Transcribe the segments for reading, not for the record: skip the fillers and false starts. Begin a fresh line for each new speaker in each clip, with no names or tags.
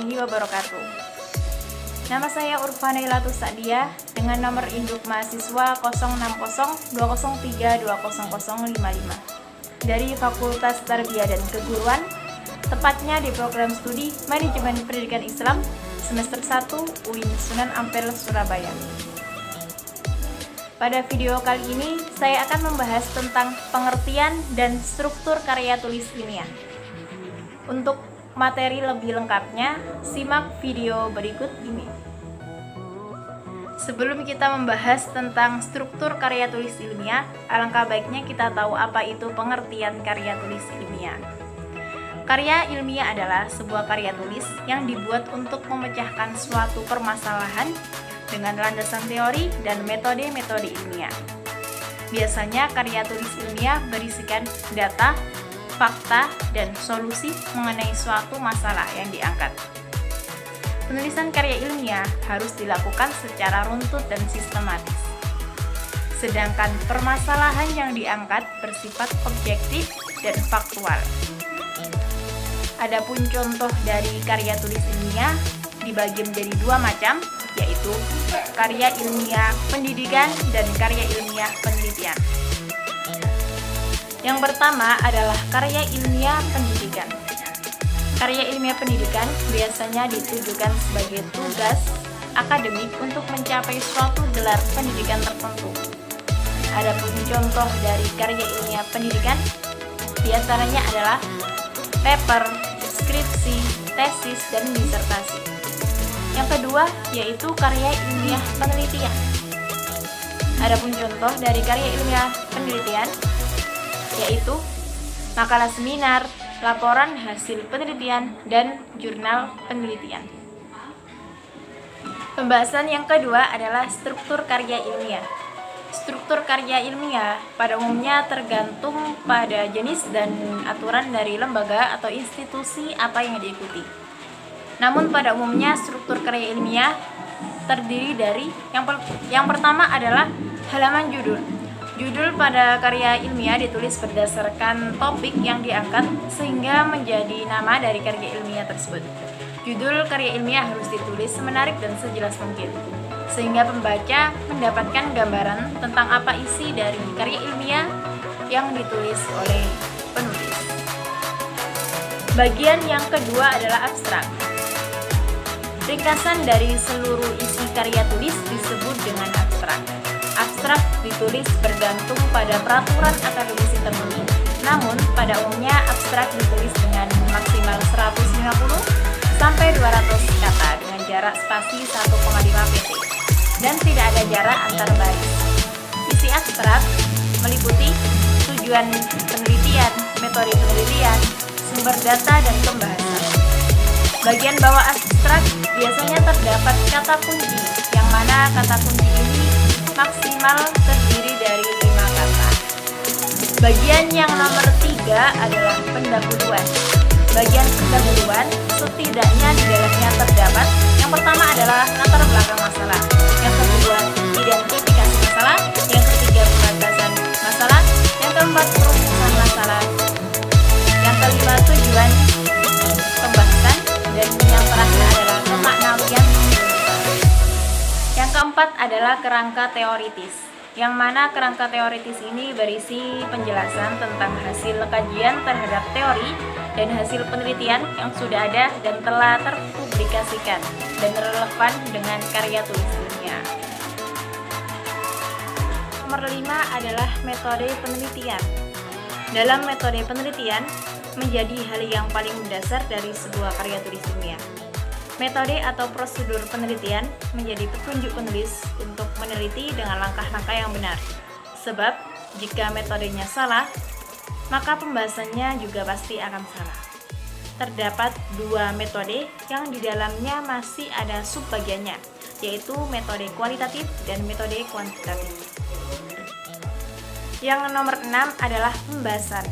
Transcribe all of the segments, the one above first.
warahmatullahi wabarakatuh. Nama saya Urfanailatus Sa'diyah dengan nomor induk mahasiswa 0602003200055 dari Fakultas Tarbiyah dan Keguruan, tepatnya di program studi Manajemen Pendidikan Islam semester 1 UIN Sunan Ampel, Surabaya. Pada video kali ini, saya akan membahas tentang pengertian dan struktur karya tulis ilmiah. Untuk materi lebih lengkapnya, simak video berikut ini. Sebelum kita membahas tentang struktur karya tulis ilmiah, alangkah baiknya kita tahu apa itu pengertian karya tulis ilmiah. Karya ilmiah adalah sebuah karya tulis yang dibuat untuk memecahkan suatu permasalahan dengan landasan teori dan metode-metode ilmiah. Biasanya karya tulis ilmiah berisikan data, fakta, dan solusi mengenai suatu masalah yang diangkat. Penulisan karya ilmiah harus dilakukan secara runtut dan sistematis. Sedangkan permasalahan yang diangkat bersifat objektif dan faktual. Adapun contoh dari karya tulis ilmiah dibagi menjadi dua macam, yaitu karya ilmiah pendidikan dan karya ilmiah penelitian. Yang pertama adalah karya ilmiah pendidikan. Karya ilmiah pendidikan biasanya ditujukan sebagai tugas akademik untuk mencapai suatu gelar pendidikan tertentu. Adapun contoh dari karya ilmiah pendidikan diantaranya adalah paper, skripsi, tesis, dan disertasi. Yang kedua yaitu karya ilmiah penelitian. Adapun contoh dari karya ilmiah penelitian yaitu makalah seminar, laporan hasil penelitian, dan jurnal penelitian. Pembahasan yang kedua adalah struktur karya ilmiah. Struktur karya ilmiah pada umumnya tergantung pada jenis dan aturan dari lembaga atau institusi apa yang diikuti. Namun pada umumnya struktur karya ilmiah terdiri dari yang pertama adalah halaman judul. Judul pada karya ilmiah ditulis berdasarkan topik yang diangkat sehingga menjadi nama dari karya ilmiah tersebut. Judul karya ilmiah harus ditulis semenarik dan sejelas mungkin, sehingga pembaca mendapatkan gambaran tentang apa isi dari karya ilmiah yang ditulis oleh penulis. Bagian yang kedua adalah abstrak. Ringkasan dari seluruh isi karya tulis disebut dengan abstrak. Abstrak ditulis bergantung pada peraturan akademisi tertentu. Namun, pada umumnya abstrak ditulis dengan maksimal 150 sampai 200 kata dengan jarak spasi 1,5 pt dan tidak ada jarak antar baris. Isi abstrak meliputi tujuan penelitian, metode penelitian, sumber data, dan pembahasan. Bagian bawah abstrak biasanya terdapat kata kunci, yang mana kata kunci ini maksimal terdiri dari 5 kata. Bagian yang nomor 3 adalah pendahuluan. Bagian pendahuluan setidaknya di dalamnya terdapat yang pertama adalah latar belakang masalah, yang kedua identifikasi masalah, yang ketiga pembatasan masalah, yang keempat perumusan masalah, yang kelima tujuan pembahasan, dan yang terakhir adalah pemaknaan. Yang keempat adalah kerangka teoritis, yang mana kerangka teoritis ini berisi penjelasan tentang hasil kajian terhadap teori dan hasil penelitian yang sudah ada dan telah terpublikasikan dan relevan dengan karya tulis ilmiah. Nomor 5 adalah metode penelitian. Dalam metode penelitian menjadi hal yang paling mendasar dari sebuah karya tulis ilmiah. Metode atau prosedur penelitian menjadi petunjuk penulis untuk meneliti dengan langkah-langkah yang benar. Sebab, jika metodenya salah, maka pembahasannya juga pasti akan salah. Terdapat 2 metode yang di dalamnya masih ada subbagiannya, yaitu metode kualitatif dan metode kuantitatif. Yang nomor 6 adalah pembahasan.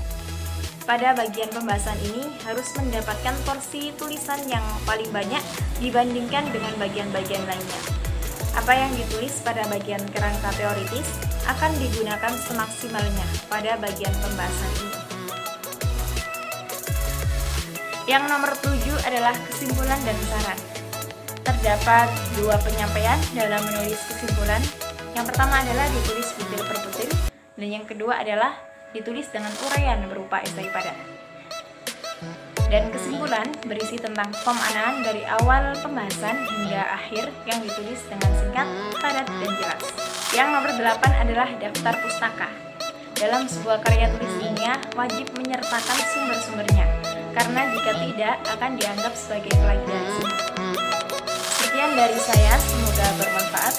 Pada bagian pembahasan ini harus mendapatkan porsi tulisan yang paling banyak dibandingkan dengan bagian-bagian lainnya. Apa yang ditulis pada bagian kerangka teoritis akan digunakan semaksimalnya pada bagian pembahasan ini. Yang nomor 7 adalah kesimpulan dan saran. Terdapat 2 penyampaian dalam menulis kesimpulan. Yang pertama adalah ditulis butir per butir, dan yang kedua adalah ditulis dengan uraian berupa esai padat. Dan kesimpulan berisi tentang pemaknaan dari awal pembahasan hingga akhir yang ditulis dengan singkat, padat, dan jelas. Yang nomor 8 adalah daftar pustaka. Dalam sebuah karya tulis ilmiah wajib menyertakan sumber-sumbernya, karena jika tidak akan dianggap sebagai plagiarisme. Sekian dari saya, semoga bermanfaat.